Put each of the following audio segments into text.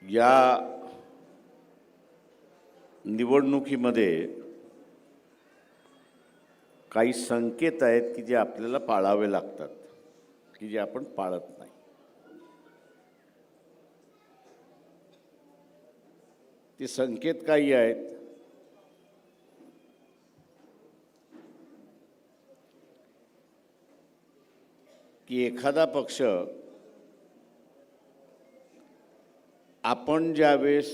या निवडणुकीमध्ये काही संकेत आहेत की जे आपल्याला पाळावे लागतात, की जे आपण पाळत नाही. ते संकेत काही आहेत. की एखादा पक्ष आपण ज्यावेळेस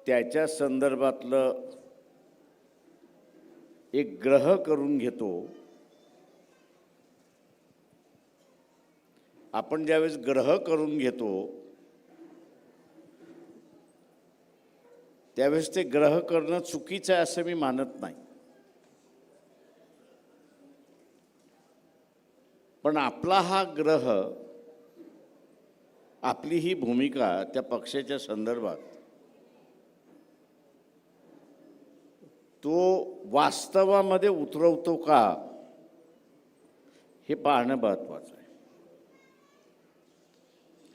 त्याच्या संदर्भातलं एक ग्रह करून घेतो, आपण ज्यावेळेस ग्रह करून घेतो त्यावेळेस ते ग्रह करणं चुकीचं आहे असं मी मानत नाही. पण आपला हा ग्रह, आपली ही भूमिका त्या पक्षाच्या संदर्भात तो वास्तवामध्ये उतरवतो का हे पाहणं महत्त्वाचं आहे.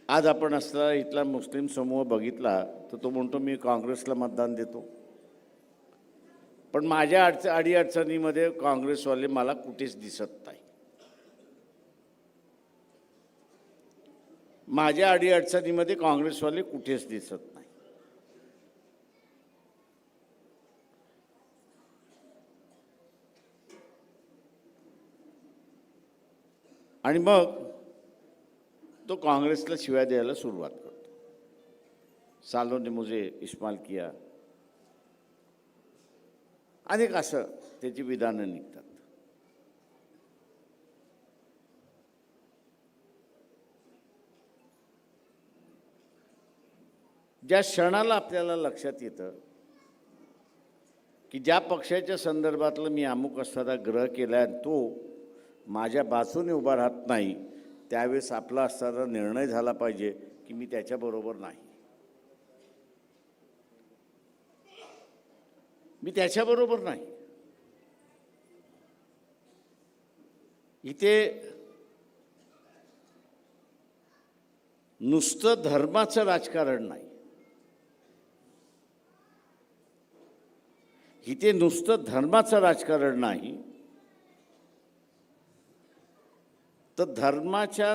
आज आपण असला इथला मुस्लिम समूह बघितला तर तो म्हणतो मी काँग्रेसला मतदान देतो, पण माझ्या अडीअडचणीमध्ये काँग्रेसवाले मला कुठेच दिसत नाही. माझ्या अडीअडचणीमध्ये काँग्रेसवाले कुठेच दिसत नाही. आणि मग तो काँग्रेसला शिव्या द्यायला सुरुवात करतो. सालों ने मुझे इस्तेमाल किया, अनेक असं त्याची विधानं निघतात. ज्या क्षणाला आपल्याला लक्षात येतं की ज्या पक्षाच्या संदर्भातलं मी अमुक असताना ग्रह केला आहे तो माझ्या बाजूने उभा राहत नाही, त्यावेळेस आपला असताना निर्णय झाला पाहिजे की मी त्याच्याबरोबर नाही, मी त्याच्याबरोबर नाही. इथे नुसतं धर्माचं राजकारण नाही, इथे नुसतं धर्माचं राजकारण नाही, तर धर्माच्या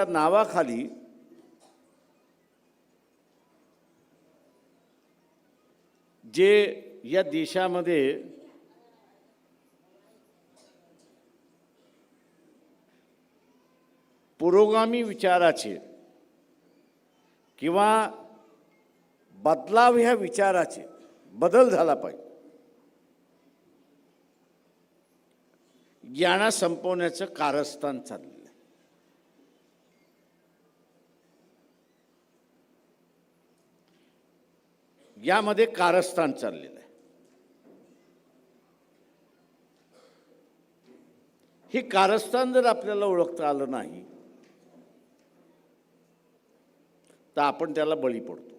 नावाखाली जे या देशामध्ये पुरोगामी विचाराचे किंवा बदलाव ह्या विचाराचे बदल झाला पाहिजे, यांना संपवण्याचं कारस्थान चाललेलं आहे. यामध्ये कारस्थान चाललेलं आहे. हे कारस्थान जर आपल्याला ओळखता आलं नाही तर आपण त्याला बळी पडतो.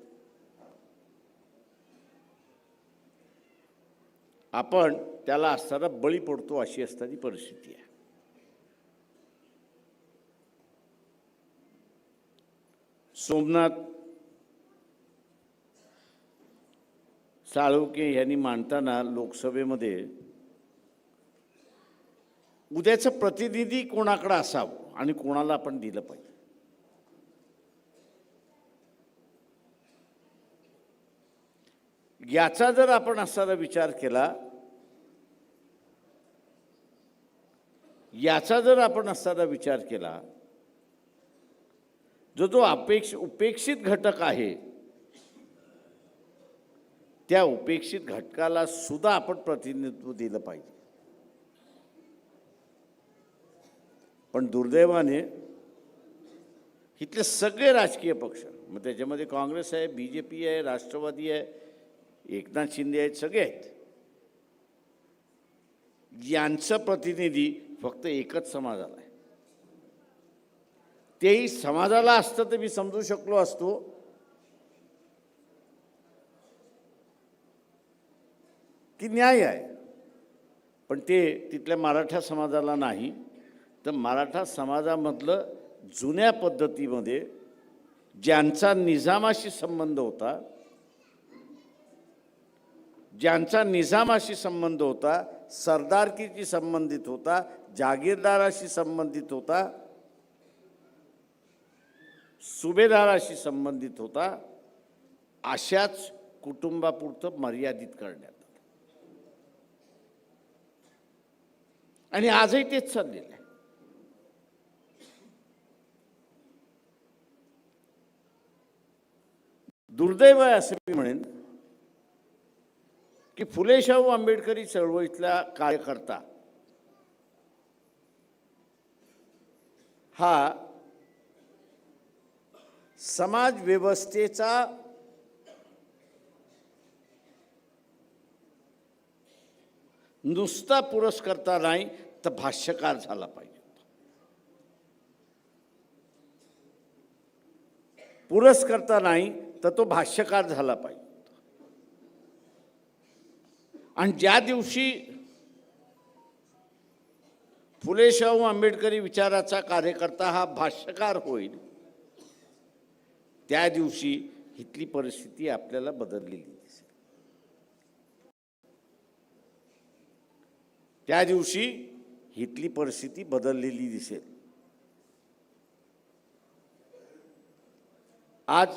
आपण त्याला असताना बळी पडतो, अशी असताना परिस्थिती आहे. सोमनाथ साळुंखे यांनी मांडताना लोकसभेमध्ये उद्याचं प्रतिनिधी कोणाकडे असावं आणि कोणाला आपण दिलं पाहिजे, याचा जर आपण असताना विचार केला, जो उपेक्षित घटक आहे त्या उपेक्षित घटकाला सुद्धा आपण प्रतिनिधित्व दिलं पाहिजे. पण दुर्दैवाने इथले सगळे राजकीय पक्ष, मग त्याच्यामध्ये काँग्रेस आहे, BJP आहे, राष्ट्रवादी आहे, एकनाथ शिंदे आहेत, सगळे आहेत, यांचं प्रतिनिधी फक्त एकच समाजाला आहे. तेही समाजाला असतं तर मी समजू शकलो असतो की न्याय आहे, पण ते तिथल्या मराठा समाजाला नाही, तर मराठा समाजामधलं जुन्या पद्धतीमध्ये ज्यांचा निजामाशी संबंध होता, सरदारकीशी संबंधित होता, जागीरदाराशी संबंधित होता, सुभेदाराशी संबंधित होता, अशाच कुटुंबापुरतं मर्यादित करण्यात आलं. आणि आजही तेच चाललेलं आहे. दुर्दैव आहे असं मी म्हणेन की फुले शाहू आंबेडकरी चळवळीतला कार्यकर्ता हा समाज व्यवस्थेचा नुसता पुरस्कर्ता नाही तर भाष्यकार झाला पाहिजे. पुरस्कर्ता नाही तर तो भाष्यकार झाला पाहिजे. आणि ज्या दिवशी फुले शाहू आंबेडकरी विचाराचा कार्यकर्ता हा भाष्यकार होईल, त्या दिवशी इथली परिस्थिती आपल्याला बदललेली दिसेल. त्या दिवशी इथली परिस्थिती बदललेली दिसेल. आज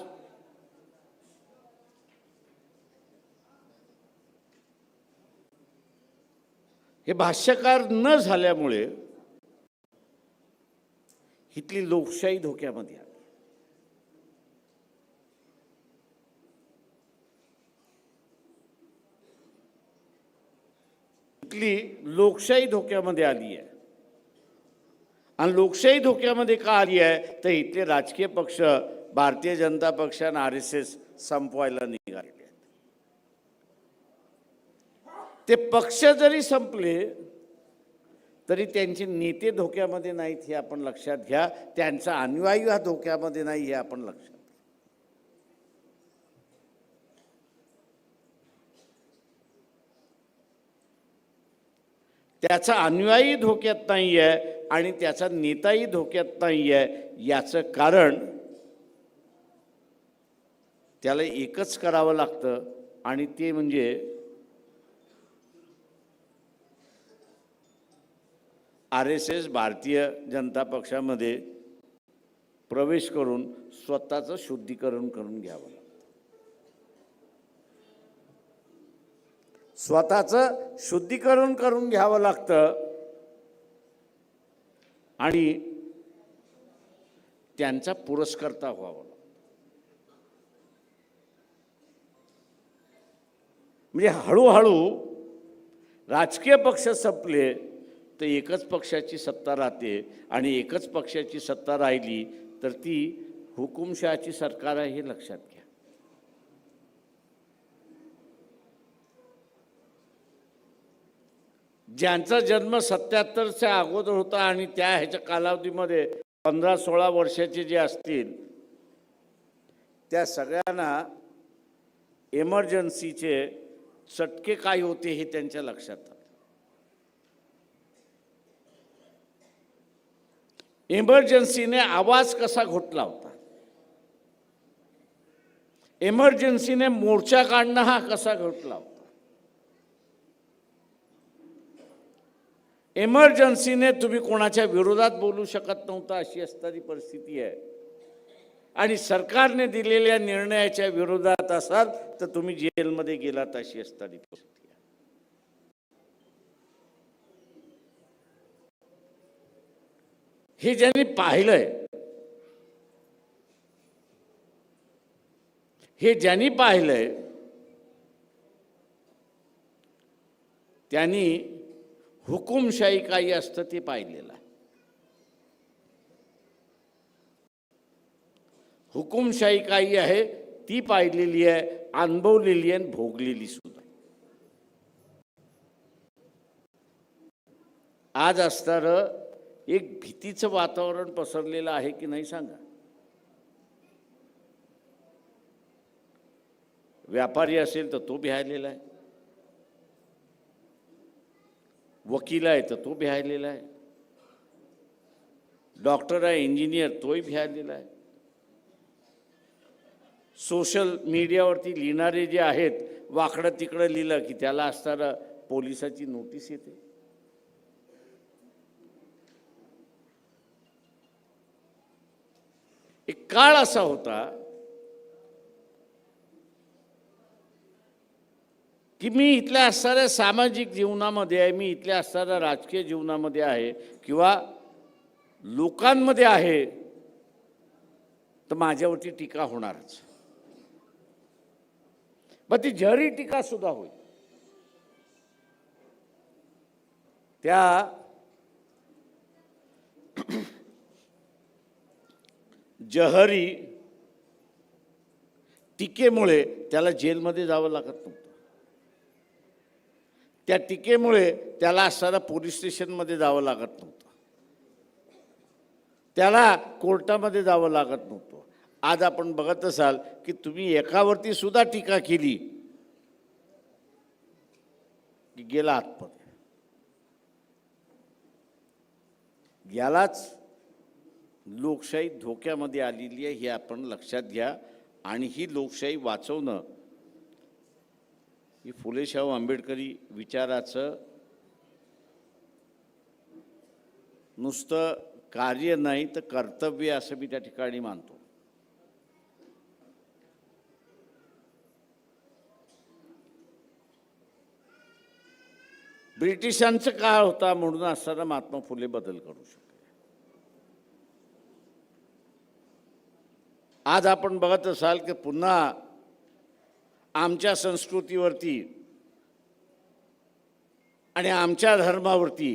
हे भाष्यकार न झाल्यामुळे इथली लोकशाही धोक्यामध्ये आली. इथली लोकशाही धोक्यामध्ये आली आहे. आणि लोकशाही धोक्यामध्ये का आली आहे तर इथले राजकीय पक्ष भारतीय जनता पक्ष आणि RSS संपवायला निघालेले आहेत. ते पक्ष जरी संपले तरी त्यांचे नेते धोक्यामध्ये नाहीत हे आपण लक्षात घ्या. त्यांचा अनुयायी हा धोक्यामध्ये नाही हे आपण लक्षात घ्या. त्याचा अनुयायी धोक्यात नाही आहे आणि त्याचा नेताही धोक्यात नाही आहे. याचं कारण त्याला एकच करावं लागतं आणि ते म्हणजे RSS भारतीय जनता पक्षामध्ये प्रवेश करून स्वतःचं शुद्धीकरण करून घ्यावं लागतं. स्वतःचं शुद्धीकरण करून घ्यावं लागतं आणि त्यांचा पुरस्कर्ता व्हावा लागतो. म्हणजे हळूहळू राजकीय पक्ष संपले तर एकच पक्षाची सत्ता राहते आणि एकच पक्षाची सत्ता राहिली तर ती हुकुमशहाची सरकार आहे हे लक्षात घ्या. ज्यांचा जन्म 77च्या अगोदर होता आणि त्या ह्याच्या कालावधीमध्ये 15-16 वर्षाचे जे असतील त्या सगळ्यांना इमर्जन्सीचे चटके काय होते हे त्यांच्या लक्षात आलं. इमर्जन्सीने आवाज कसा घोटला होता, इमर्जन्सीने मोर्चा काढणं हा कसा घोटला होता, इमर्जन्सीने तुम्ही कोणाच्या विरोधात बोलू शकत नव्हता अशी असणारी परिस्थिती आहे. आणि सरकारने दिलेल्या निर्णयाच्या विरोधात असाल तर तुम्ही जेलमध्ये गेलात अशी असणारी परिस्थिती आहे. हे ज्यांनी पाहिलंय, त्यांनी हुकुमशाही काही असतं ते पाहिलेलं आहे. हुकुमशाही काही आहे ती पाहिलेली आहे, अनुभवलेली आहे, भोगलेली सुद्धा. आज असणारं एक भीतीचं वातावरण पसरलेलं आहे की नाही सांगा. व्यापारी असेल तर तो भ्यायलेला आहे, वकील आहे तर तो भ्यायलेला आहे, डॉक्टर आहे, इंजिनियर तोही भ्यायलेला आहे. सोशल मीडियावरती लिहिणारे जे आहेत, वाकडं तिकडं लिहिलं की त्याला असताना पोलिसाची नोटीस येते. एक काळ असा होता की मी इथल्या असणाऱ्या सामाजिक जीवनामध्ये आहे, मी इथल्या असणाऱ्या राजकीय जीवनामध्ये आहे किंवा लोकांमध्ये आहे, तर माझ्यावरती टीका होणारच. मग ती जरी टीका सुद्धा होईल, त्या जहरी टीकेमुळे त्याला जेलमध्ये जावं लागत नव्हतं. त्या टीकेमुळे त्याला असताना पोलीस स्टेशनमध्ये जावं लागत नव्हतं, त्याला कोर्टामध्ये जावं लागत नव्हतं. आज आपण बघत असाल की तुम्ही एकावरती सुद्धा टीका केली की गेला आतमध्ये. यालाच लोकशाही धोक्यामध्ये आलेली आहे, हे आपण लक्षात घ्या. आणि ही लोकशाही वाचवणं ही फुले शाहू आंबेडकरी विचाराचं नुसतं कार्य नाही तर कर्तव्य असं मी त्या ठिकाणी मानतो. ब्रिटिशांचा काळ होता म्हणून असताना महात्मा फुले बदल करू शकले. आज आपण बघत असाल की पुन्हा आमच्या संस्कृतीवरती आणि आमच्या धर्मावरती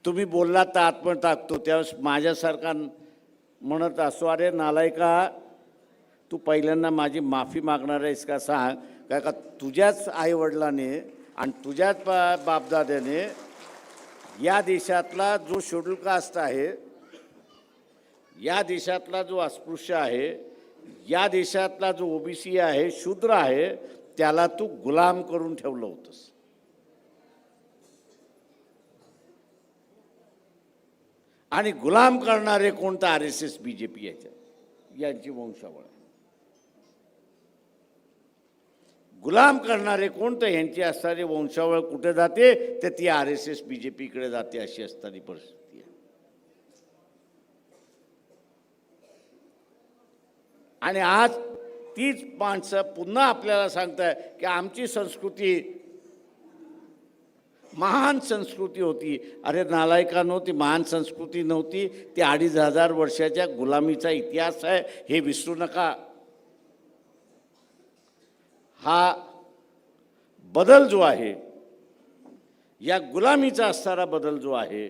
तुम्ही बोललात तर आत्म टाकतो. त्यावेळेस माझ्यासारखा म्हणत असो, अरे नालायका, तू पहिल्यांदा माझी माफी मागणार आहेस का सांग, काय का तुझ्याच आईवडिलाने आणि तुझ्याच बापदाद्याने या देशातला जो शेड्यूल कास्ट आहे, या देशातला जो अस्पृश्य आहे, या देशातला जो ओबीसी आहे, शूद्र आहे, त्याला तू गुलाम करून ठेवलं होतंस. आणि गुलाम करणारे कोणतं? RSS BJP यांची वंशावळ. गुलाम करणारे कोणतं? यांची असणारी वंशावळ कुठे जाते? तर ती RSS BJP कडे जाते. अशी असणारी परिस्थिती आहे. आणि आज तीच माणसं पुन्हा आपल्याला सांगताय की आमची संस्कृती महान संस्कृती होती. अरे नालायकांनो, ती महान संस्कृती नव्हती, ती 2500 वर्षाच्या गुलामीचा इतिहास आहे, हे विसरू नका. हा बदल जो आहे, या गुलामीचा असणारा बदल जो आहे,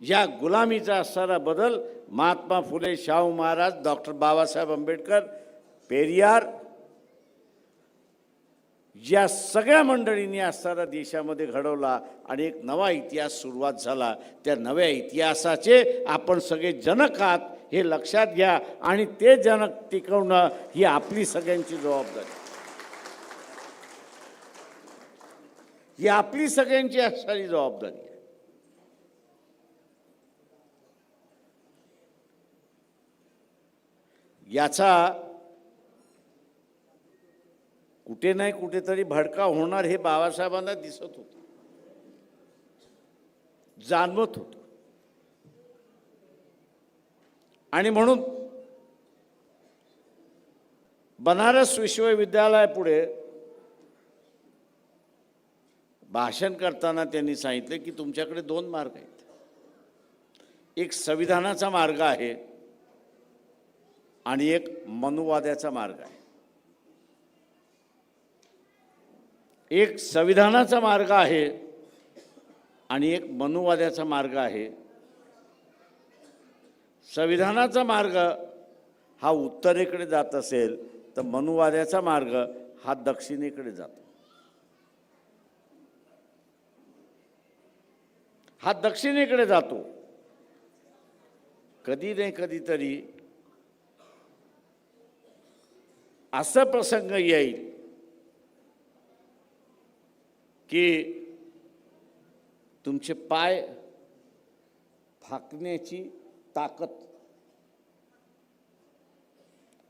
या गुलामीचा असणारा बदल महात्मा फुले, शाहू महाराज, डॉक्टर बाबासाहेब आंबेडकर, पेरियार या सगळ्या मंडळींनी असणारा देशामध्ये घडवला आणि एक नवा इतिहास सुरुवात झाला. त्या नव्या इतिहासाचे आपण सगळे जनक आहात, हे लक्षात घ्या. आणि ते जनक टिकवणं ही आपली सगळ्यांची जबाबदारी, ही आपली सगळ्यांची असणारी जबाबदारी आहे. याचा कुठे नाही कुठेतरी भडका होणार हे बाबासाहेबांना दिसत होतं, जाणवत होतं. आणि म्हणून बनारस विश्वविद्यालयापुढे भाषण करताना त्यांनी सांगितले की तुमच्याकडे 2 मार्ग आहेत. एक संविधानाचा मार्ग आहे आणि एक मनुवादाचा मार्ग आहे. एक संविधानाचा मार्ग आहे आणि एक मनुवादाचा मार्ग आहे. संविधानाचा मार्ग हा उत्तरेकडे जात असेल तर मनुवादाचा मार्ग हा दक्षिणेकडे जातो. हा दक्षिणेकडे जातो. कधी नाही कधीतरी असा प्रसंग येईल की तुमचे पाय फाकण्याची ताकद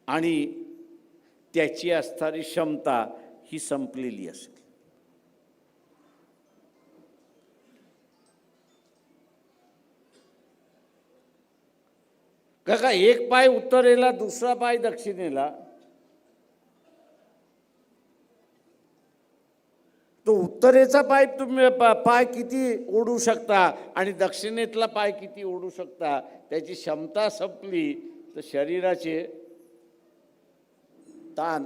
आणि त्याची असणारी क्षमता ही संपलेली असेल. काका, एक पाय उत्तरेला दुसरा पाय दक्षिणेला, तो उत्तरेचा पाय तुम्ही पाय किती ओढू शकता आणि दक्षिणेतला पाय किती ओढू शकता, त्याची क्षमता संपली तर शरीराचे ताण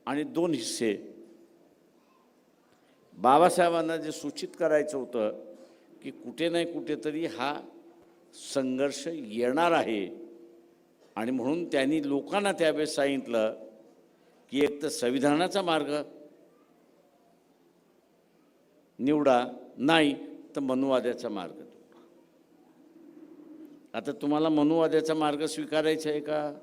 आणि दोन हिस्से. बाबासाहेबांना जे सूचित करायचं होतं की कुठे नाही कुठेतरी हा संघर्ष येणार आहे, आणि म्हणून त्यांनी लोकांना त्यावेळेस सांगितलं की एक तर संविधानाचा मार्ग निवडा, नाही तर मनुवाद्याचा मार्ग निवडा. आता तुम्हाला मनुवाद्याचा मार्ग स्वीकारायचा आहे का?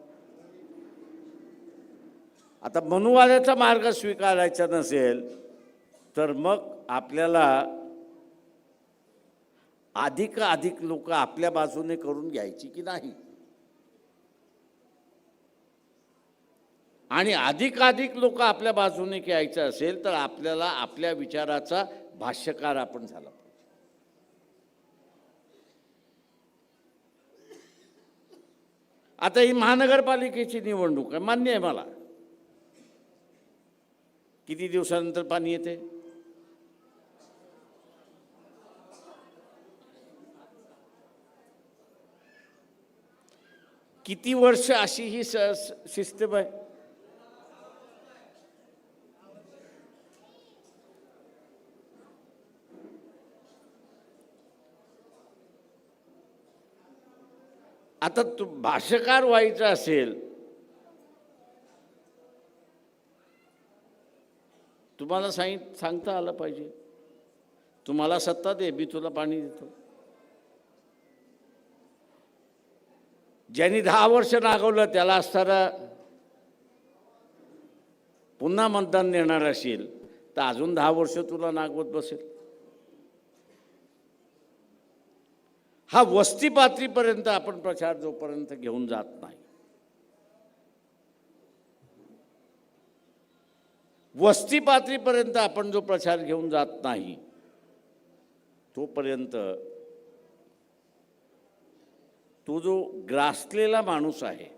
आता मनुवाद्याचा मार्ग स्वीकारायचा नसेल तर मग आपल्याला अधिक लोक आपल्या बाजूने करून घ्यायची की नाही, आणि अधिक लोक आपल्या बाजूने घ्यायचं असेल तर आपल्याला आपल्या विचाराचा भाष्यकार आपण झाला पाहिजे. आता ही महानगरपालिकेची निवडणूक आहे, मान्य आहे मला. किती दिवसानंतर पाणी येते? किती वर्ष अशी ही सिस्टम आहे? आता भाष्यकार व्हायचं असेल, तुम्हाला सांगता आलं पाहिजे, तुम्हाला सत्ता दे, मी तुला पाणी देतो. ज्यांनी 10 वर्ष नागवलं त्याला असताना पुन्हा मतदान देणार असेल तर अजून 10 वर्ष तुला नागवत बसेल. हा वस्ती पातळीपर्यंत आपण प्रचार जोपर्यंत घेऊन जात नाही, वस्ती पातळीपर्यंत आपण जो प्रचार घेऊन जात नाही तोपर्यंत तो जो ग्रासलेला माणूस आहे,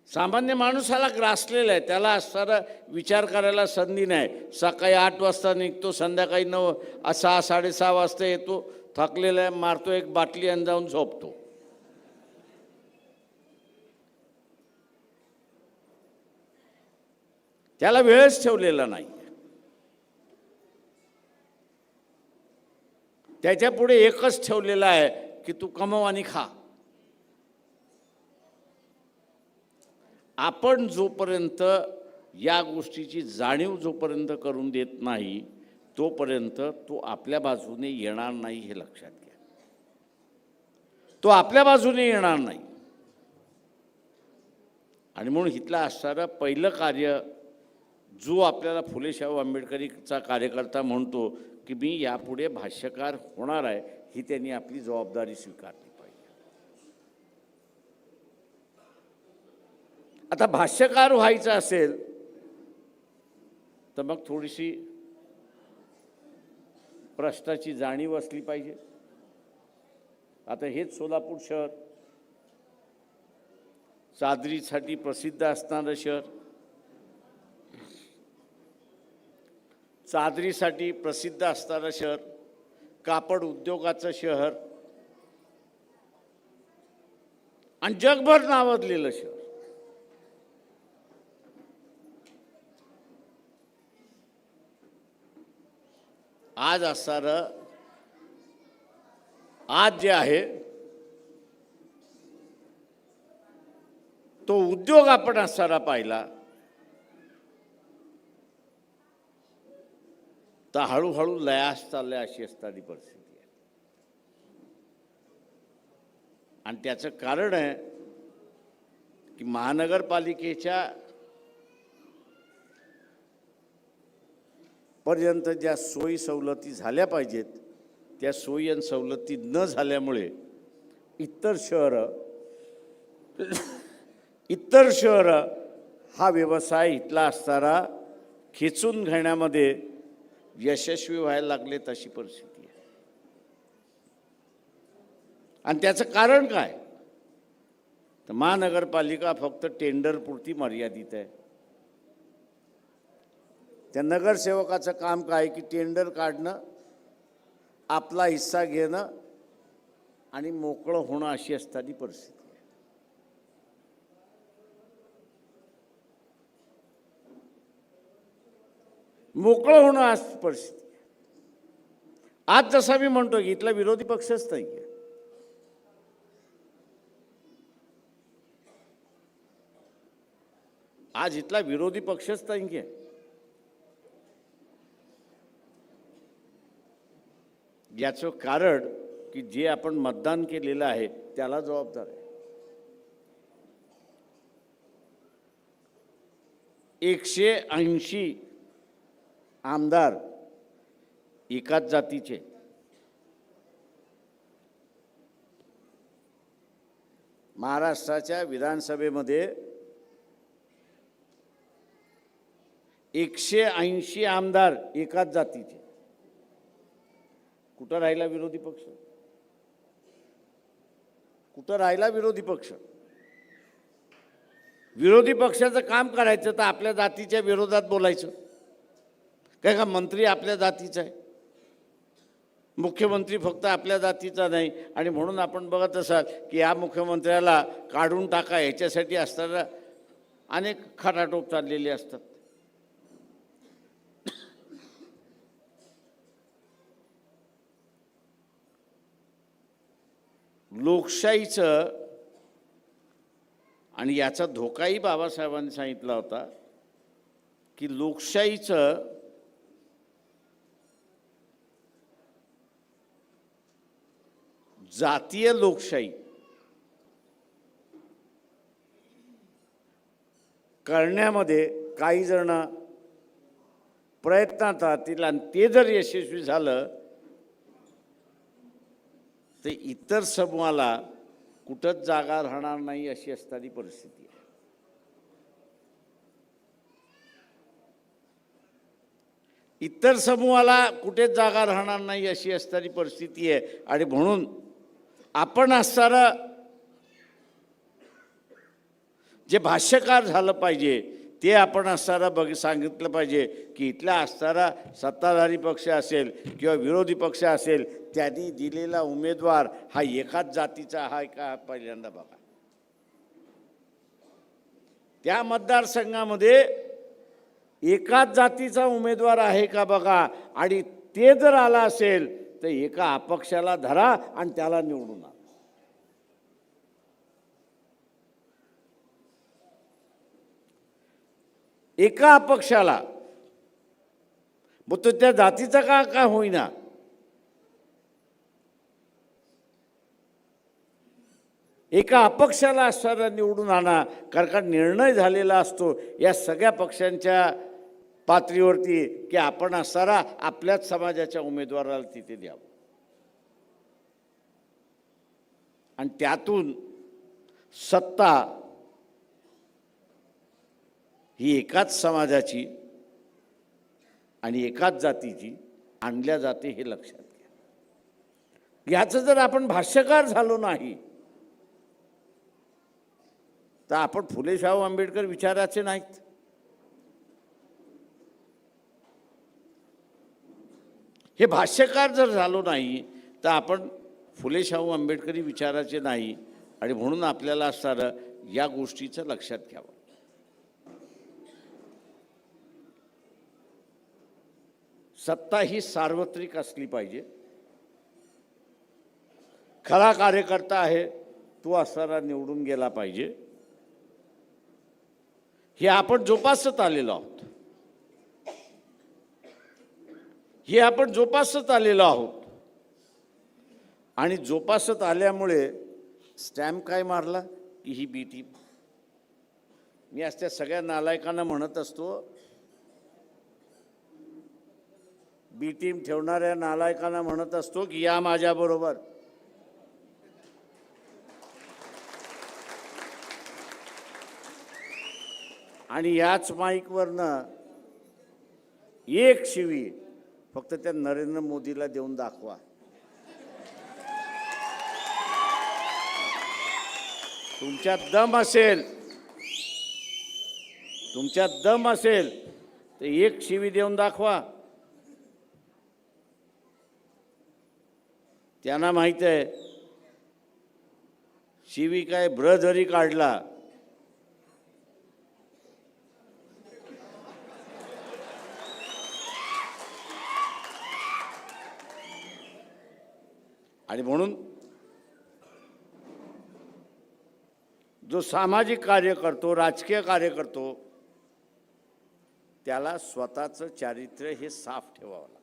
सामान्य माणूसाला ग्रासलेला आहे, त्याला असणारा विचार करायला संधी नाही. सकाळी 8 वाजता निघतो, संध्याकाळी 6 साडेसहा वाजता येतो, थकलेला आहे, मारतो एक बाटली आणि जाऊन झोपतो. त्याला वेळच ठेवलेला नाही. त्याच्या पुढे एकच ठेवलेला आहे की तू कमव आणि खा. आपण जोपर्यंत या गोष्टीची जाणीव जोपर्यंत करून देत नाही तोपर्यंत तो आपल्या बाजूने येणार नाही, हे लक्षात घ्या. तो आपल्या बाजूने येणार नाही. आणि म्हणून इथला असणारं पहिलं कार्य जो आपल्याला फुले शाहू आंबेडकरीचा कार्यकर्ता म्हणतो की मी यापुढे भाष्यकार होणार आहे, ही त्यांनी आपली जबाबदारी स्वीकारली पाहिजे. आता भाष्यकार व्हायचं असेल तर मग थोडीशी प्रश्नाची जाणीव असली पाहिजे. आता हेच सोलापूर शहर चादरीसाठी प्रसिद्ध असणारं शहर, चादरीसाठी प्रसिद्ध असणारं शहर, कापड उद्योगाचं शहर आणि जगभर नावाजलेलं शहर. आज असणारं आज जे आहे तो उद्योग आपण असणारा पाहिला तर हळूहळू लयास चालल्या अशी असणारी परिस्थिती आहे. आणि त्याचं कारण आहे की महानगरपालिकेच्या पर्यंत ज्या सोयी सवलती झाल्या पाहिजेत त्या सोयी आणि सवलती न झाल्यामुळे इतर शहरं हा व्यवसाय इथला असताना खेचून घेण्यामध्ये यशस्वी व्हायला लागले तशी परिस्थिती आहे. आणि त्याचं कारण काय तर महानगरपालिका फक्त टेंडरपुरती मर्यादित आहे. त्या नगरसेवकाचं काम काय की टेंडर काढणं, आपला हिस्सा घेणं आणि मोकळं होणं अशी असणारी परिस्थिती आहे. मोकळं होणं आज परिस्थिती आहे. आज जसा मी म्हणतो की इथला विरोधी पक्षच नाही आहे. आज इथला विरोधी पक्षच नाही आहे. याचं कारण की जे आपण मतदान केलेलं आहे त्याला जबाबदार आहे. 180 आमदार एकाच जातीचे. महाराष्ट्राच्या विधानसभेमध्ये 180 आमदार एकाच जातीचे. कुठं राहिला विरोधी पक्ष? कुठं राहिला विरोधी पक्ष? विरोधी पक्षाचं काम करायचं तर आपल्या जातीच्या विरोधात बोलायचं. काय का मंत्री आपल्या जातीचा आहे, मुख्यमंत्री फक्त आपल्या जातीचा नाही. आणि म्हणून आपण बघत असाल की या मुख्यमंत्र्याला काढून टाका याच्यासाठी असताना अनेक खटाटोप चाललेले असतात. लोकशाहीचं आणि याचा धोकाही बाबासाहेबांनी सांगितला होता की लोकशाहीचं जातीय लोकशाही करण्यामध्ये काही जण प्रयत्नात राहतील आणि ते जर यशस्वी झालं तर इतर समूहाला कुठंच जागा राहणार नाही अशी असणारी परिस्थिती आहे. इतर समूहाला कुठेच जागा राहणार नाही अशी असणारी परिस्थिती आहे. आणि म्हणून आपण असताना जे भाष्यकार झालं पाहिजे ते आपण असताना सांगितलं पाहिजे की इथला असणारा सत्ताधारी पक्ष असेल किंवा विरोधी पक्ष असेल त्यांनी दिलेला उमेदवार हा एकाच जातीचा आहे का पहिल्यांदा बघा. त्या मतदारसंघामध्ये एकाच जातीचा उमेदवार आहे का बघा. आणि ते जर आला असेल तर एका अपक्षाला धरा आणि त्याला निवडून आणा. एका अपक्षाला मग तो त्या जातीचा का होईना एका अपक्षाला असताना निवडून आणा. कारण निर्णय झालेला असतो या सगळ्या पक्षांच्या पातळीवरती की आपण असताना आपल्याच समाजाच्या उमेदवाराला तिथे द्यावं. आणि त्यातून सत्ता ही एकाच समाजाची आणि एकाच जातीची आणल्या जाते हे लक्षात घ्या. याचं जर आपण भाष्यकार झालो नाही तर आपण फुले शाहू आंबेडकर विचाराचे नाहीत. हे भाष्यकार जर झालो नाही तर आपण फुले शाहू आंबेडकरी विचाराचे नाही. आणि म्हणून आपल्याला असणारं या गोष्टीचं लक्षात घ्यावं. सत्ता ही सार्वत्रिक असली पाहिजे. खरा कार्यकर्ता आहे तो असणारा निवडून गेला पाहिजे. हे आपण जोपासत आलेलो आहोत. आणि जोपासत आल्यामुळे स्टॅम्प काय मारला की ही बी टीम. मी आज त्या सगळ्या नालायकांना म्हणत असतो बी टीम ठेवणाऱ्या नालायकांना म्हणत असतो की या माझ्याबरोबर. आणि याच माईकवरनं एक शिवी फक्त त्या नरेंद्र मोदीला देऊन दाखवा. तुमच्यात दम असेल तर एक शिवी देऊन दाखवा. त्यांना माहित आहे शिवी काय भ्र जरी काढला आणि म्हणून जो सामाजिक कार्य करतो, राजकीय कार्य करतो, त्याला स्वतःचं चारित्र्य हे साफ ठेवावं लागतं.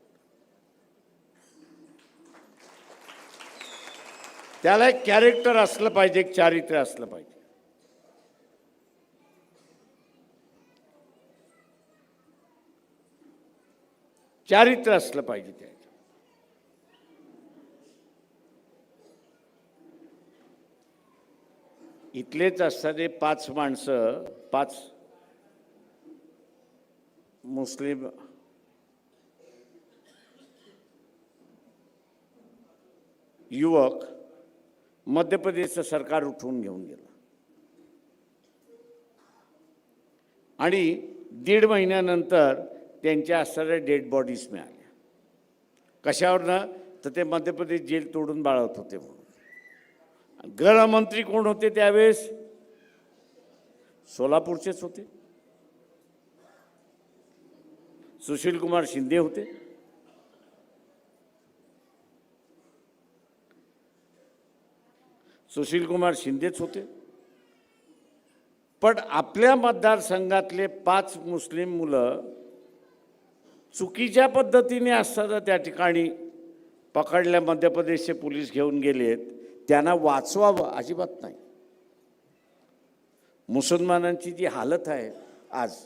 त्याला एक कॅरेक्टर असलं पाहिजे, एक चारित्र्य असलं पाहिजे. चारित्र्य असलं पाहिजे त्याचं. इथलेच असणारे 5 माणसं, 5 मुस्लिम युवक मध्य प्रदेशचं सरकार उठवून घेऊन गेलं आणि 1.5 महिन्यानंतर त्यांच्या असणाऱ्या डेड बॉडीज मिळाल्या. कशावरनं? तर ते मध्य प्रदेश जेल तोडून बाळगत होते म्हणून. गृहमंत्री कोण होते त्यावेळेस? सोलापूरचेच होते, सुशील कुमार शिंदे होते. सुशील कुमार शिंदेच होते. पण आपल्या मतदारसंघातले 5 मुस्लिम मुलं चुकीच्या पद्धतीने असताना त्या ठिकाणी पकडल्या, मध्य प्रदेशचे पोलीस घेऊन गेलेत. त्यांना वाचवावं अजिबात नाही. मुसलमानांची जी हालत आहे आज,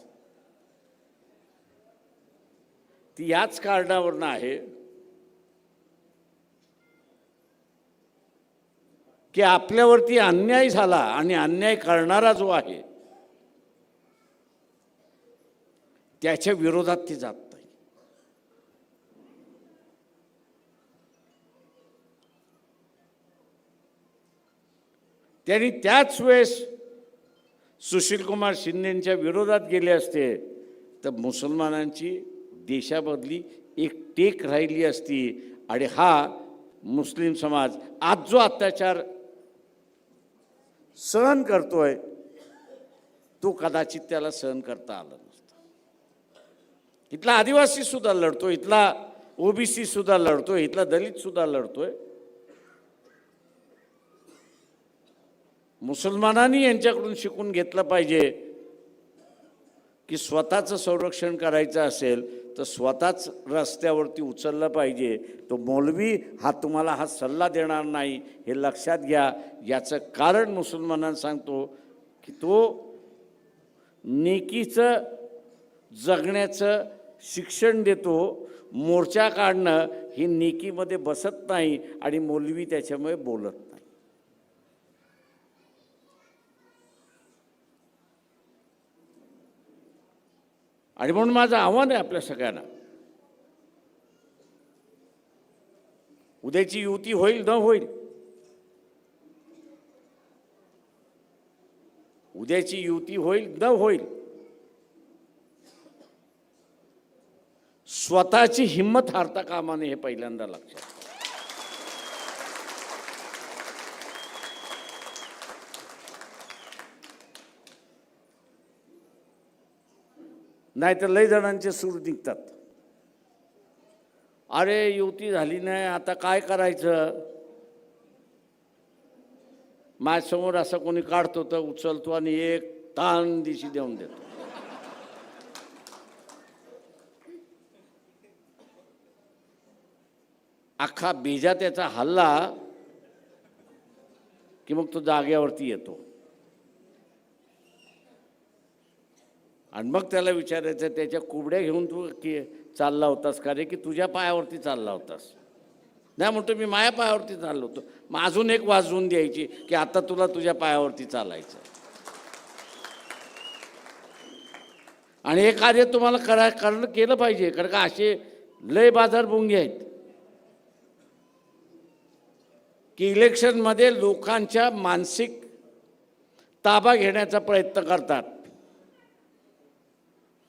ती याच कारणावरून आहे की आपल्यावरती अन्याय झाला आणि अन्याय करणारा जो आहे त्याच्या विरोधात ती जात नाही. त्यांनी त्याच वेळेस सुशील कुमार शिंदेच्या विरोधात गेले असते तर मुसलमानांची देशामधली एक टेक राहिली असती आणि हा मुस्लिम समाज आज जो अत्याचार सहन करतोय तो कदाचित त्याला सहन करता आला नसता. इथला आदिवासी सुद्धा लढतोय, इथला ओबीसी सुद्धा लढतोय, इथला दलित सुद्धा लढतोय. मुसलमानांनी यांच्याकडून शिकून घेतलं पाहिजे की स्वतःचं संरक्षण करायचं असेल तर स्वतःच रस्त्यावरती उचललं पाहिजे. तो मौलवी हा तुम्हाला हा सल्ला देणार नाही, हे लक्षात घ्या. याचं कारण मुसलमानांना सांगतो की तो नेकीचं जगण्याचं शिक्षण देतो. मोर्चा काढणं ही नेकीमध्ये बसत नाही आणि मौलवी त्याच्यामुळे बोलत नाही. आणि म्हणून माझं आव्हान आहे आपल्या सगळ्यांना, उद्याची युती होईल न होईल, उद्याची युती होईल न होईल, स्वतःची हिंमत हारता कामा नये हे पहिल्यांदा लक्षात. नाही तर लय जणांचे सूर निघतात. अरे युती झाली नाही आता काय करायचं. माझ्यासमोर असं कोणी काढतो तर उचलतो आणि एक ताण दिशी देऊन देतो. अख्खा बेजा त्याचा हल्ला की मग तो जाग्यावरती येतो. आणि मग त्याला विचारायचं त्याच्या कुबड्या घेऊन तू की चालला होतास का रे, की तुझ्या पायावरती चालला होतास? नाही म्हणतो मी माझ्या पायावरती चाललो होतो. मग अजून एक वाजवून द्यायची की आता तुला तुझ्या पायावरती चालायचं. आणि हे कार्य तुम्हाला केलं पाहिजे, कारण का असे लय बाजार भोंगे आहेत की इलेक्शनमध्ये लोकांच्या मानसिक ताबा घेण्याचा प्रयत्न करतात,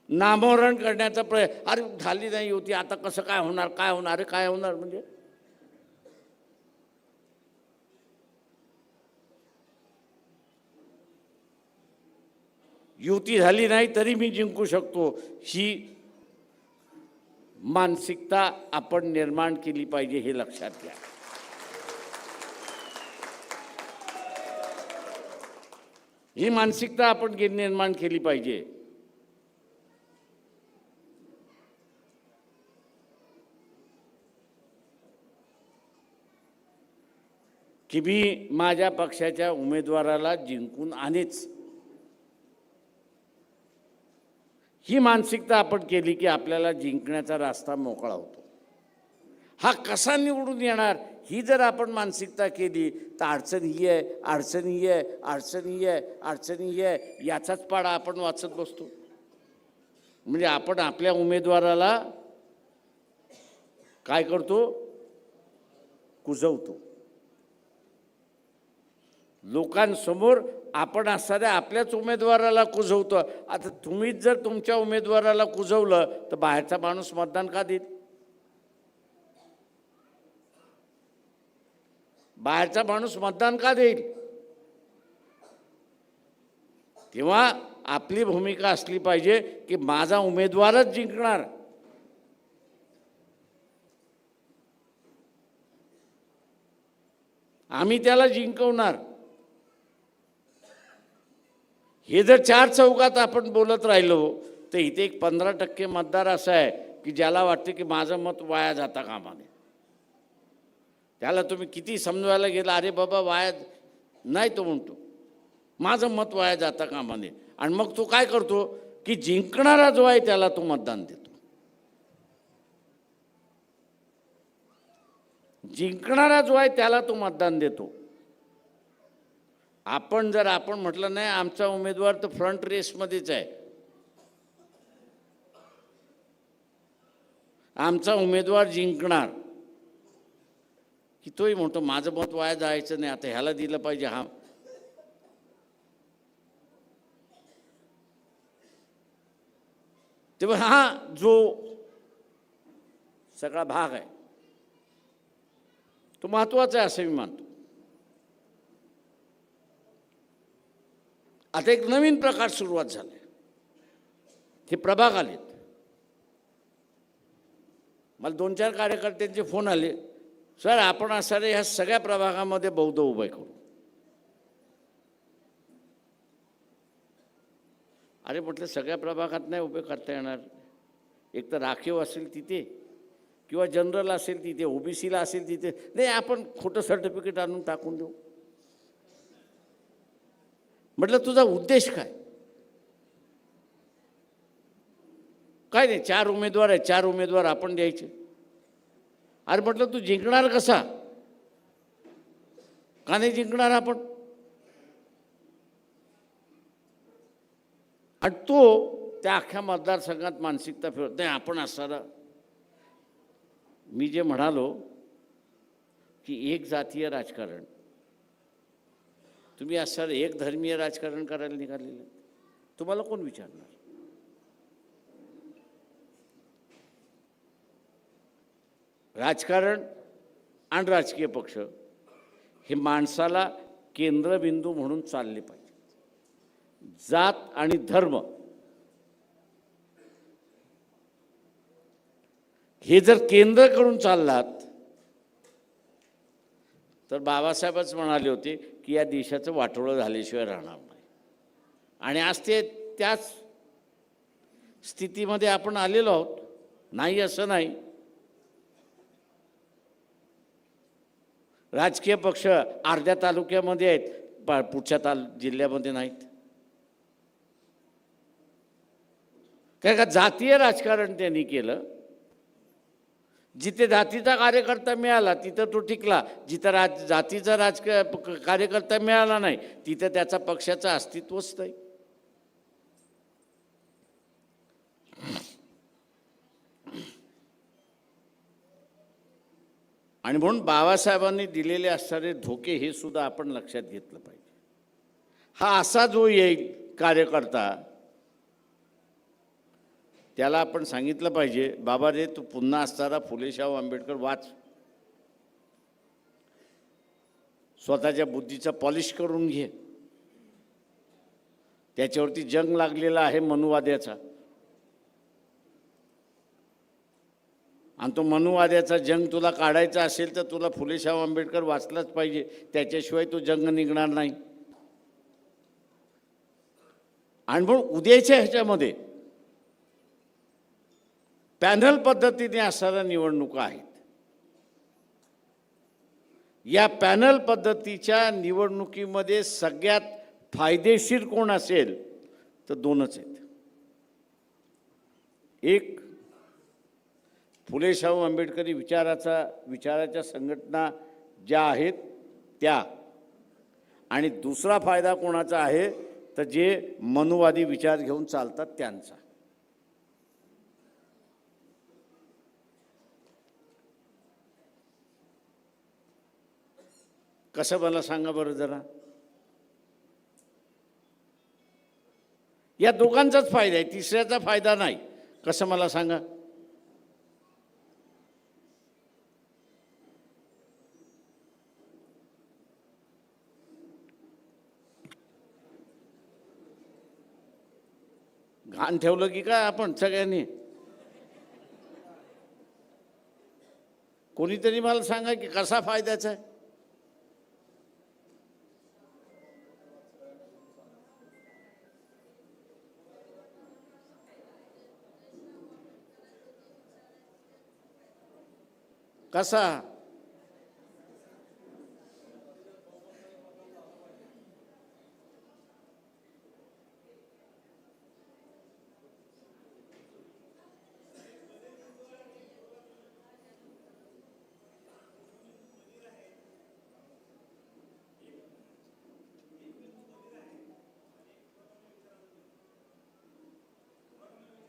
नामोहरण करण्याचा प्रयत्न. अरे झाली नाही होती, आता कसं काय होणार, काय होणार, अरे काय होणार म्हणजे? युती झाली नाही तरी मी जिंकू शकतो, ही मानसिकता आपण निर्माण केली पाहिजे, हे लक्षात घ्या. ही मानसिकता आपण निर्माण केली पाहिजे. की मी माझ्या पक्षाच्या उमेदवाराला जिंकून आणेच, ही मानसिकता आपण केली की आपल्याला जिंकण्याचा रस्ता मोकळा होतो. हा कसा निवडून येणार ही जर आपण मानसिकता केली तर अडचण ही आहे, अडचण ही आहे, अडचण ही आहे, अडचण ही आहे, याचाच पाडा आपण वाचत बसतो. म्हणजे आपण आपल्या उमेदवाराला काय करतो? कुजवतो. लोकांसमोर आपण असणाऱ्या आपल्याच उमेदवाराला कुजवतो. आता तुम्हीच जर तुमच्या उमेदवाराला कुजवलं तर बाहेरचा माणूस मतदान का देईल? बाहेरचा माणूस मतदान का देईल? तेव्हा आपली भूमिका असली पाहिजे की माझा उमेदवारच जिंकणार. आम्ही त्याला जिंकवणार. हे जर चार चौकात आपण बोलत राहिलो तर इथे एक 15% मतदार असा आहे की ज्याला वाटते की माझं मत वाया जाता कामा नये. त्याला तुम्ही किती समजवायला गेला, अरे बाबा वाया नाही, तो म्हणतो माझं मत वाया जाता कामा नये. आणि मग तो काय करतो की जिंकणारा जो आहे त्याला तो मतदान देतो. जिंकणारा जो आहे त्याला तो मतदान देतो. आपण म्हटलं नाही आमचा उमेदवार तर फ्रंट रेसमध्येच आहे, आमचा उमेदवार जिंकणार, की तोही म्हणतो माझं मत वाया जायचं नाही, आता ह्याला दिलं पाहिजे. हा तेव्हा हा जो सगळा भाग आहे तो महत्त्वाचा आहे असं मी मानतो. आता एक नवीन प्रकार सुरुवात झाला. हे प्रभाग आलेत. मला 2-4 कार्यकर्त्यांचे फोन आले, सर आपण असणारे ह्या सगळ्या प्रभागामध्ये बौद्ध उभे करू. अरे म्हटलं सगळ्या प्रभागात नाही उभे करता येणार. एक तर राखीव असेल तिथे किंवा जनरल असेल तिथे, ओबीसीला असेल तिथे. नाही आपण खोटं सर्टिफिकेट आणून टाकून देऊ. म्हटलं तुझा उद्देश काय? काय नाही, 4 उमेदवार आहे, 4 उमेदवार आपण द्यायचे. अरे म्हटलं तू जिंकणार कसा? का नाही जिंकणार आपण? आणि तो त्या अख्ख्या मतदारसंघात मानसिकता फिरत नाही. आपण असणारा मी जे म्हणालो की एक जातीय राजकारण, तुम्ही असं एक धर्मीय राजकारण करायला निघालेलं, तुम्हाला कोण विचारणार? राजकारण आणि राजकीय पक्ष हे माणसाला केंद्रबिंदू म्हणून चालले पाहिजे. जात आणि धर्म हे जर केंद्र करून चाललात तर बाबासाहेबच म्हणाले होते की या देशाचं वाटोळं झाल्याशिवाय राहणार नाही. आणि आज ते त्याच स्थितीमध्ये आपण आलेलो आहोत. नाही असं नाही. राजकीय पक्ष अर्ध्या तालुक्यामध्ये आहेत, पुढच्या जिल्ह्यामध्ये नाहीत. काय का जातीय राजकारण त्यांनी केलं. जिथे जातीचा कार्यकर्ता मिळाला तिथं तो टिकला, जिथं जातीचा कार्यकर्ता मिळाला नाही तिथं त्याचा पक्षाचं अस्तित्वच नाही. आणि म्हणून बाबासाहेबांनी दिलेले असणारे धोके हे सुद्धा आपण लक्षात घेतलं पाहिजे. हा असा जो येईल कार्यकर्ता, त्याला आपण सांगितलं पाहिजे, बाबा रे तू पुन्हा असणारा फुले शाहू आंबेडकर वाच, स्वतःच्या बुद्धीचा पॉलिश करून घे. त्याच्यावरती जंग लागलेला आहे मनुवाद्याचा, आणि तो मनुवाद्याचा जंग तुला काढायचा असेल तर तुला फुले शाहू आंबेडकर वाचलाच पाहिजे, त्याच्याशिवाय तो जंग निघणार नाही. आणि म्हणून उद्याच्या ह्याच्यामध्ये पॅनल पद्धतीने असणाऱ्या निवडणुका आहेत. या पॅनल पद्धतीच्या निवडणुकीमध्ये सगळ्यात फायदेशीर कोण असेल तर दोनच आहेत. एक फुले शाहू आंबेडकरी विचाराच्या संघटना ज्या आहेत त्या, आणि दुसरा फायदा कोणाचा आहे तर जे मनुवादी विचार घेऊन चालतात त्यांचा. कसं मला सांगा बरं जरा. या दोघांचाच फायदा आहे, तिसऱ्याचा फायदा नाही. कसं मला सांगा. घाण ठेवलं की काय आपण सगळ्यांनी. कोणीतरी मला सांगा की कसा फायद्याचा आहे. कसा.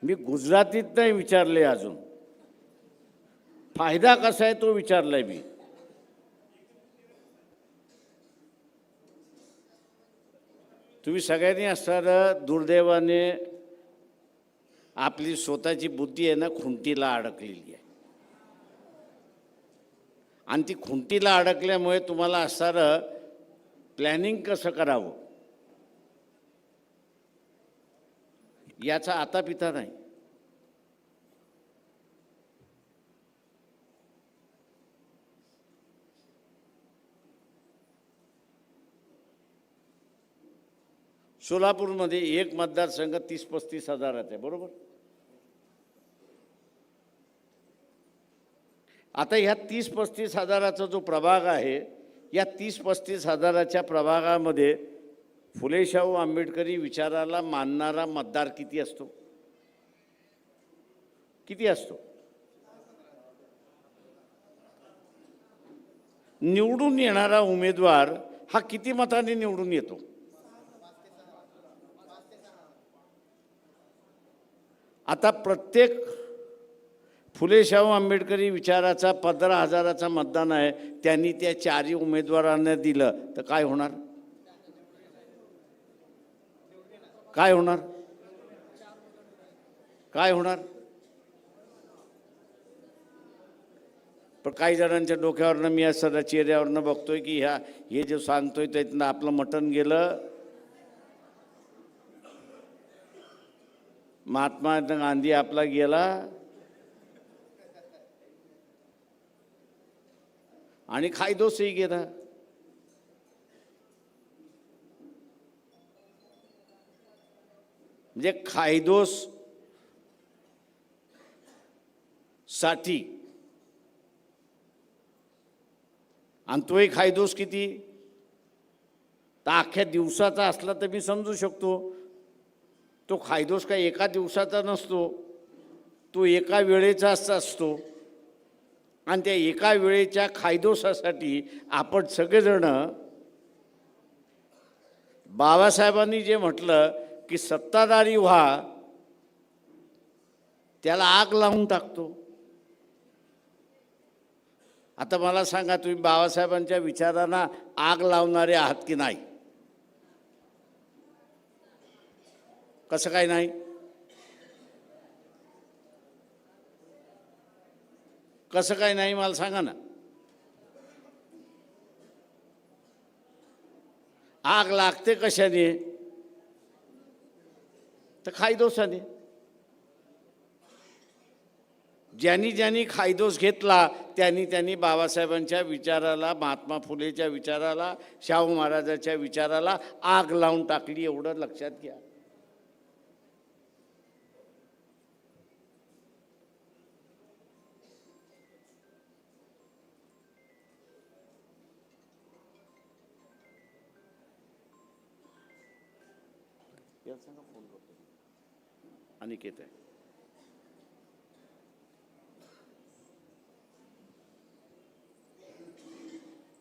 मी गुजरातीत नाही विचारले, अजून फायदा कसा आहे तो विचारलाय मी. तुम्ही सगळ्यांनी असणारं दुर्दैवाने आपली स्वतःची बुद्धी आहे ना खुंटीला अडकलेली आहे, आणि ती खुंटीला अडकल्यामुळे तुम्हाला असणारं प्लॅनिंग कसं करावं याचा आता पिता नाही. सोलापूरमध्ये एक मतदारसंघ 30-35 हजाराचा आहे, बरोबर. आता ह्या 30-35 हजाराचा जो प्रभाग आहे, या 30-35 हजाराच्या प्रभागामध्ये फुले शाहू आंबेडकरी विचाराला मानणारा मतदार किती असतो? किती असतो? निवडून येणारा उमेदवार हा किती मतांनी निवडून येतो? आता प्रत्येक फुले शाहू आंबेडकरी विचाराचा 15 हजाराचा मतदान आहे, त्यांनी त्या चारही उमेदवारांना दिलं तर काय होणार? काय होणार? काय होणार? पण काही जणांच्या डोक्यावरनं मी असं चेहऱ्यावरनं बघतोय की हे जे सांगतोय त्यातनं आपलं मटण गेलं. महात्मा गांधी आपला गेला आणि खायदोसही गेला. म्हणजे खायदोस साठी, आणि तोही खायदोस किती तर अख्ख्या दिवसाचा असला तर मी समजू शकतो. तो खायदोस काही एका दिवसाचा नसतो, तो एका वेळेचाच असतो. आणि त्या एका वेळेच्या खायदोसासाठी आपण सगळेजण बाबासाहेबांनी जे म्हटलं की सत्ताधारी व्हा, त्याला आग लावून टाकतो. आता मला सांगा, तुम्ही बाबासाहेबांच्या विचारांना आग लावणारे आहात की नाही? कसं काय नाही? कसं काय नाही मला सांगा ना. आग लागते कशाने? तर खायदोसाने. ज्यांनी ज्यांनी खायदोस घेतला त्यांनी बाबासाहेबांच्या विचाराला, महात्मा फुलेच्या विचाराला, शाहू महाराजांच्या विचाराला आग लावून टाकली, एवढं लक्षात घ्या. अनिकेत आहे.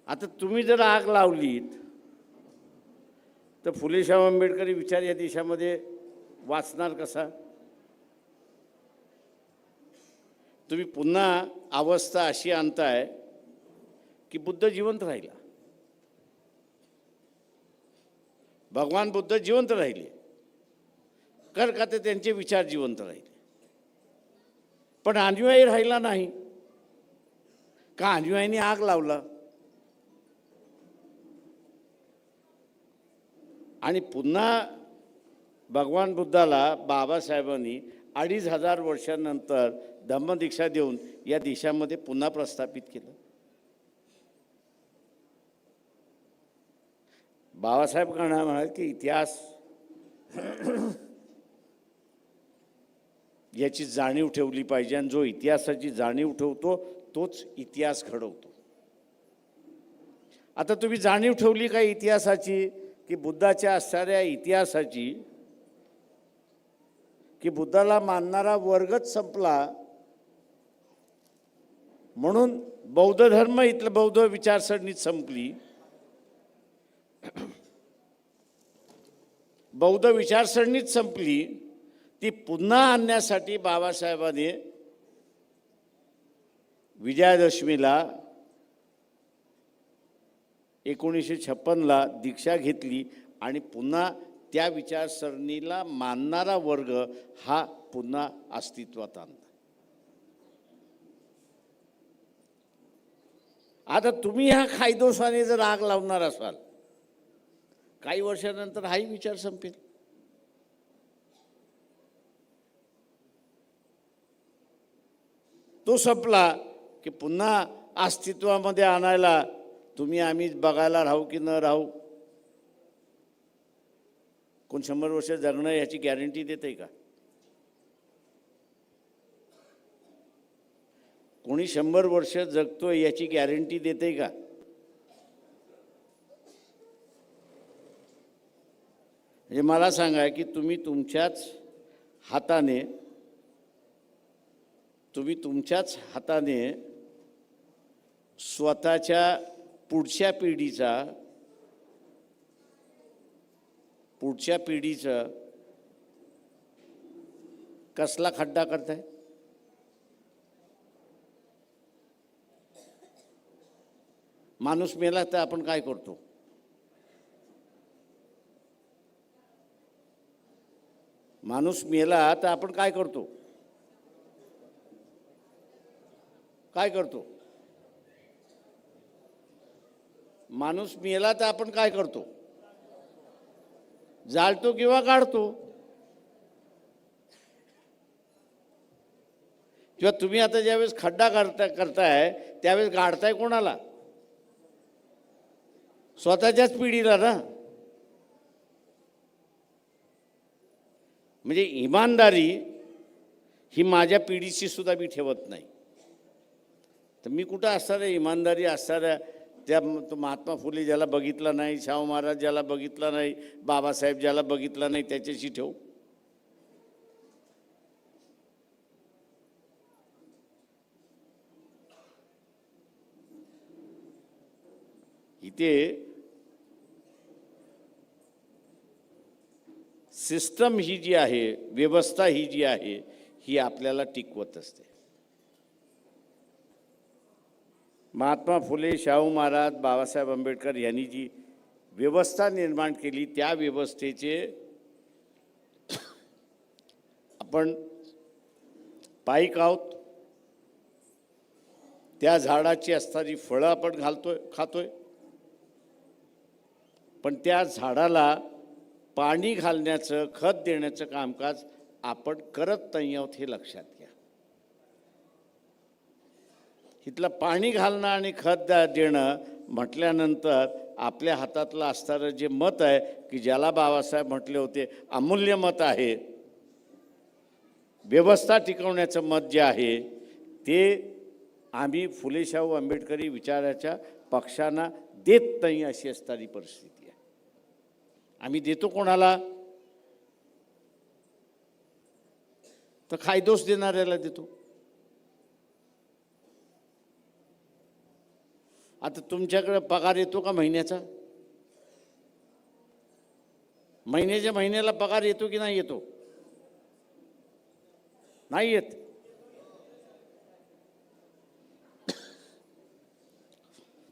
आता तुम्ही जर आग लावलीत तर फुले शाहू आंबेडकरी विचार या देशामध्ये वाचणार कसा? तुम्ही पुन्हा अवस्था अशी आणताय की बुद्ध जिवंत राहिला, भगवान बुद्ध जिवंत राहिले. का ते त्यांचे विचार जिवंत राहिले, पण अनुयायी राहिला नाही का? अनुयायींनी आग लावला. आणि पुन्हा भगवान बुद्धाला बाबासाहेबांनी 2500 वर्षांनंतर धम्मदीक्षा देऊन या देशामध्ये पुन्हा प्रस्थापित केलं. बाबासाहेब काय म्हणाले की इतिहास याची जाणीव ठेवली पाहिजे, आणि जो इतिहासाची जाणीव ठेवतो तोच इतिहास घडवतो. आता तुम्ही जाणीव ठेवली का इतिहासाची, की बुद्धाच्या असणाऱ्या इतिहासाची, की बुद्धाला मानणारा वर्गच संपला म्हणून बौद्ध धर्म इथलं बौद्ध विचारसरणीच संपली. बौद्ध विचारसरणीच संपली. ती पुन्हा आणण्यासाठी बाबासाहेबांनी विजयादशमीला 1956ला दीक्षा घेतली आणि पुन्हा त्या विचारसरणीला मानणारा वर्ग हा पुन्हा अस्तित्वात आणला. आता तुम्ही ह्या खायदोसाने जर आग लावणार असाल, काही वर्षानंतर हाही विचार संपेल. तो संपला की पुन्हा अस्तित्वामध्ये आणायला तुम्ही आम्ही बघायला राहू की न राहू. कोण 100 वर्ष जगणं याची गॅरंटी देते का? कोणी 100 वर्ष जगतो याची गॅरंटी देते का? म्हणजे मला सांगा की तुम्ही तुमच्याच हाताने स्वतःच्या पुढच्या पिढीचा कसला खड्डा करताय? माणूस मेला तर आपण काय करतो? माणूस मेला तर आपण काय करतो? काय करतो? माणूस मेला तर आपण काय करतो? जाळतो किंवा काढतो. किंवा तुम्ही आता ज्यावेळेस खड्डा करताय त्यावेळेस गाडताय कोणाला? स्वतःच्याच पिढीला ना. म्हणजे इमानदारी ही माझ्या पिढीची सुद्धा मी ठेवत नाही. तर मी कुठं असणाऱ्या इमानदारी असणाऱ्या त्या महात्मा फुले ज्याला बघितला नाही, शाहू महाराज ज्याला बघितला नाही, बाबासाहेब ज्याला बघितला नाही त्याच्याशी ठेवू. ते सिस्टम ही जी आहे, व्यवस्था ही जी आहे, ही आपल्याला टिकवत असते. महात्मा फुले, शाहू महाराज, बाबासाहेब आंबेडकर यांनी जी व्यवस्था निर्माण केली, त्या व्यवस्थेचे आपण पाईक आहोत. त्या झाडाची असणारी फळं आपण खातोय. पण त्या झाडाला पाणी घालण्याचं, खत देण्याचं कामकाज आपण करत नाही आहोत, हे लक्षात घ्या. इथलं पाणी घालणं आणि खत देणं म्हटल्यानंतर आपल्या हातातलं असणारं जे मत आहे, की ज्याला बाबासाहेब म्हटले होते अमूल्य मत आहे, व्यवस्था टिकवण्याचं मत जे आहे, ते आम्ही फुले शाहू आंबेडकरी विचाराच्या पक्षांना देत नाही, अशी असणारी परिस्थिती आहे. आम्ही देतो कोणाला? तर खायदोस देणाऱ्याला देतो. आता तुमच्याकडे पगार येतो का महिन्याचा? महिन्याच्या महिन्याला पगार येतो की नाही येतो? नाही येत.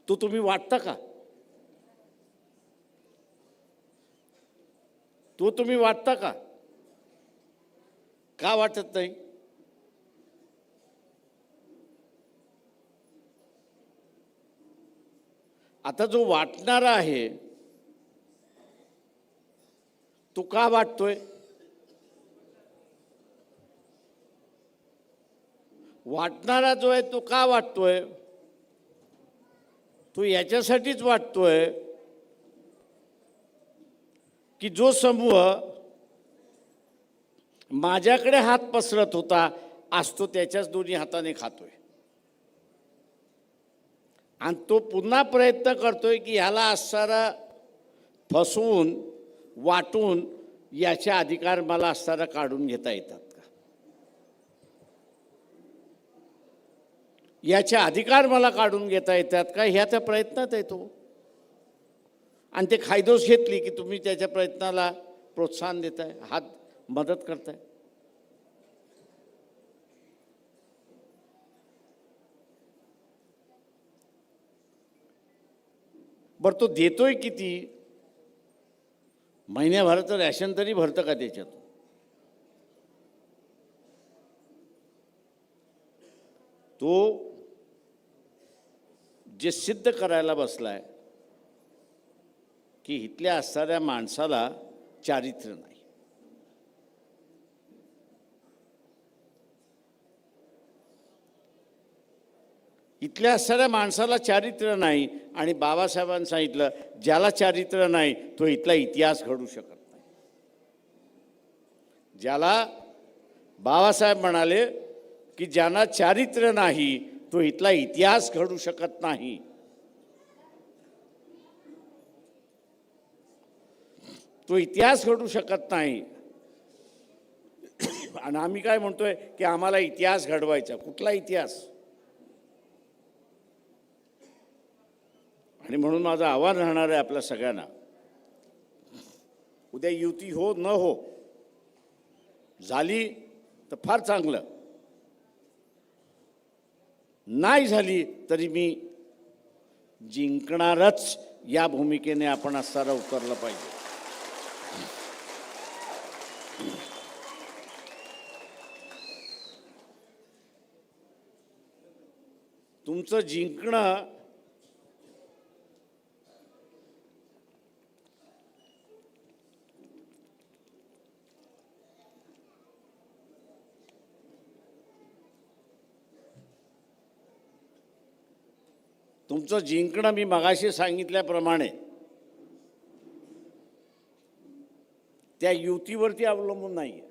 तो तुम्ही वाटता का? तो तुम्ही वाटता का? का वाटत नाही? आता जो वाटणारा आहे तो का वाटतोय? वाटणारा जो आहे तो का वाटतोय? तो याच्यासाठीच वाटतोय की जो समूह माझ्याकडे हात पसरत होता, आज तो त्याच्याच दोन्ही हाताने खातोय. आणि तो पुन्हा प्रयत्न करतोय की ह्याला असणारा फसवून, वाटून याचे अधिकार मला असणारा काढून घेता येतात का? याचे अधिकार मला काढून घेता येतात का, ह्याच्या प्रयत्नात आहे तो. आणि ते खायदोस घेतली की तुम्ही त्याच्या प्रयत्नाला प्रोत्साहन देताय, हात मदत करताय. बरं, तो देतोय किती? महिन्याभराचं रॅशन तरी भरतं का त्याच्यात? तो जे सिद्ध करायला बसलाय की इथल्या असणाऱ्या माणसाला चारित्र्य नाही. इथल्या असणाऱ्या माणसाला चारित्र्य नाही. आणि बाबासाहेबांनी सांगितलं, ज्याला चारित्र्य नाही तो इथला इतिहास घडू शकत नाही. ज्याला बाबासाहेब म्हणाले की ज्यांना चारित्र्य नाही तो इथला इतिहास घडू शकत नाही. तो इतिहास घडू शकत नाही. आणि आम्ही काय म्हणतोय की आम्हाला इतिहास घडवायचा. कुठला इतिहास? आणि म्हणून माझं आव्हान राहणार आहे आपल्या सगळ्यांना, उद्या युती हो न हो, झाली तर फार चांगलं, नाही झाली तरी मी जिंकणारच या भूमिकेने आपण असताना उतरलं पाहिजे. तुमचं जिंकणं मी मगाशी सांगितल्याप्रमाणे त्या युतीवरती अवलंबून नाहीये.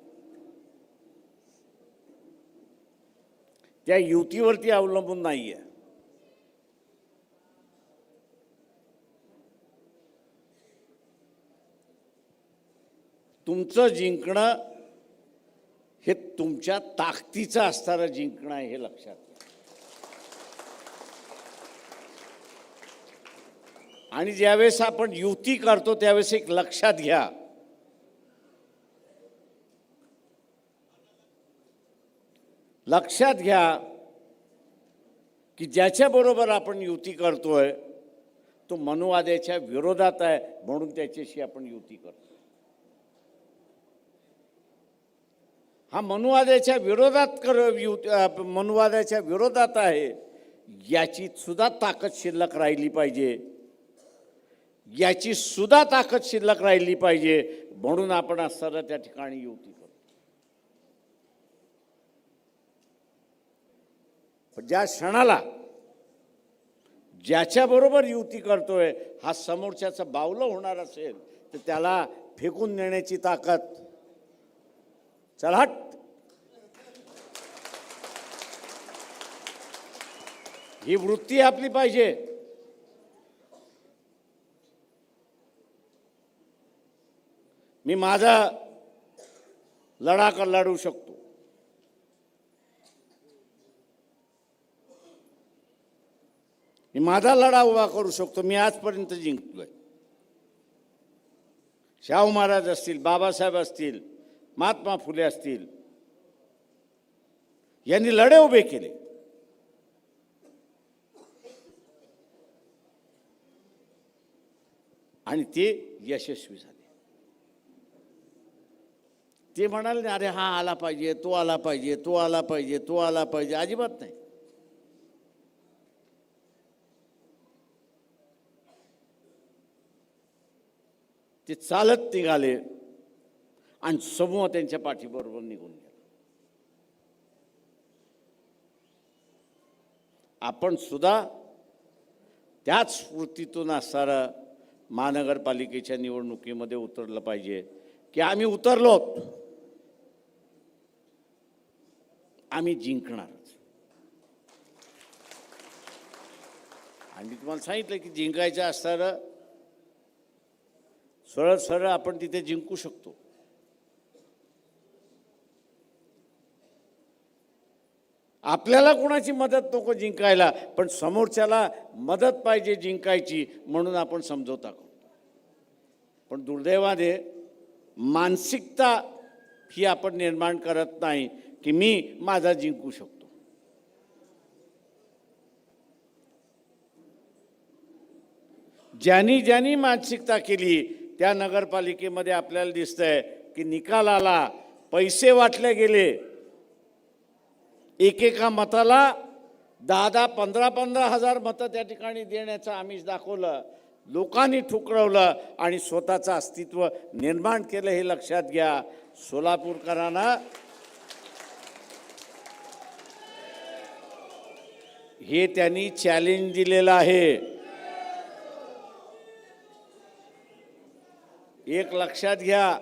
त्या युतीवरती अवलंबून नाहीये. तुमचं जिंकणं हे तुमच्या ताकदीचं असणारं जिंकणं आहे, हे लक्षात घ्या. आणि ज्यावेळेस आपण युती करतो त्यावेळेस एक लक्षात घ्या, की ज्याच्याबरोबर आपण युती करतोय तो मनुवाद्याच्या विरोधात आहे, म्हणून त्याच्याशी आपण युती करतो. हा मनुवाद्याच्या विरोधात आहे, याची सुद्धा ताकद शिल्लक राहिली पाहिजे, म्हणून आपण असताना त्या ठिकाणी युती करतो. ज्या क्षणाला ज्याच्याबरोबर युती करतोय हा समोरच्याचं बावलं होणार असेल तर त्याला फेकून देण्याची ताकद, चल हट, ही वृत्ती आपली पाहिजे. मी माझा लढा लढू शकतो, मी माझा लढा उभा करू शकतो. मी आजपर्यंत जिंकलोय. शाहू महाराज असतील, बाबासाहेब असतील, महात्मा फुले असतील, यांनी लढे उभे केले आणि ते यशस्वी झाले. ते म्हणाले अरे हा आला पाहिजे, तो आला पाहिजे, तो आला पाहिजे, तो आला पाहिजे, अजिबात नाही. ते चालत निघाले आणि समूह त्यांच्या पाठीबरोबर निघून गेला. आपण सुद्धा त्याच स्फूर्तीतून असणारं महानगरपालिकेच्या निवडणुकीमध्ये उतरलं पाहिजे की आम्ही उतरलोत, आम्ही जिंकणारच. आणि मी तुम्हाला सांगितलं की जिंकायचं असणारं सरळ सरळ आपण तिथे जिंकू शकतो. आपल्याला कोणाची मदत नको जिंकायला, पण समोरच्याला मदत पाहिजे जिंकायची, म्हणून आपण समझोता करतो. पण दुर्दैवाने मानसिकता ही आपण निर्माण करत नाही की मी माझा जिंकू शकतो. ज्यांनी मानसिकता केली त्या नगरपालिकेमध्ये आपल्याला दिसतंय की निकाल आला, पैसे वाटले गेले, एकेका मताला 10-10, 15-15 हजार मतं त्या ठिकाणी देण्याचं आमिष दाखवलं, लोकांनी ठुकरवलं आणि स्वतःचं अस्तित्व निर्माण केलं. हे लक्षात घ्या. सोलापूरकरांना हे त्यांनी चॅलेंज दिलेलं आहे. एक लक्षात घ्या,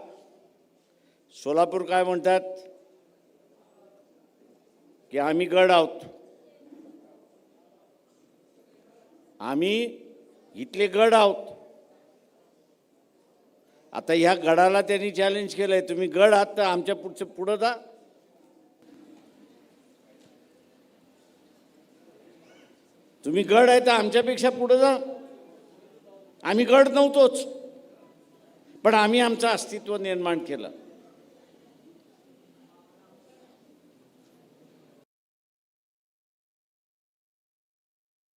सोलापूर काय म्हणतात की आम्ही गड आहोत, आम्ही इथले गड आहोत. आता ह्या गडाला त्यांनी चॅलेंज केलंय, तुम्ही गड आहात तर आमच्या पुढं जा. तुम्ही गड आहे तर आमच्यापेक्षा पुढे जा. आम्ही गड नव्हतोच, पण आम्ही आमचं अस्तित्व निर्माण केलं.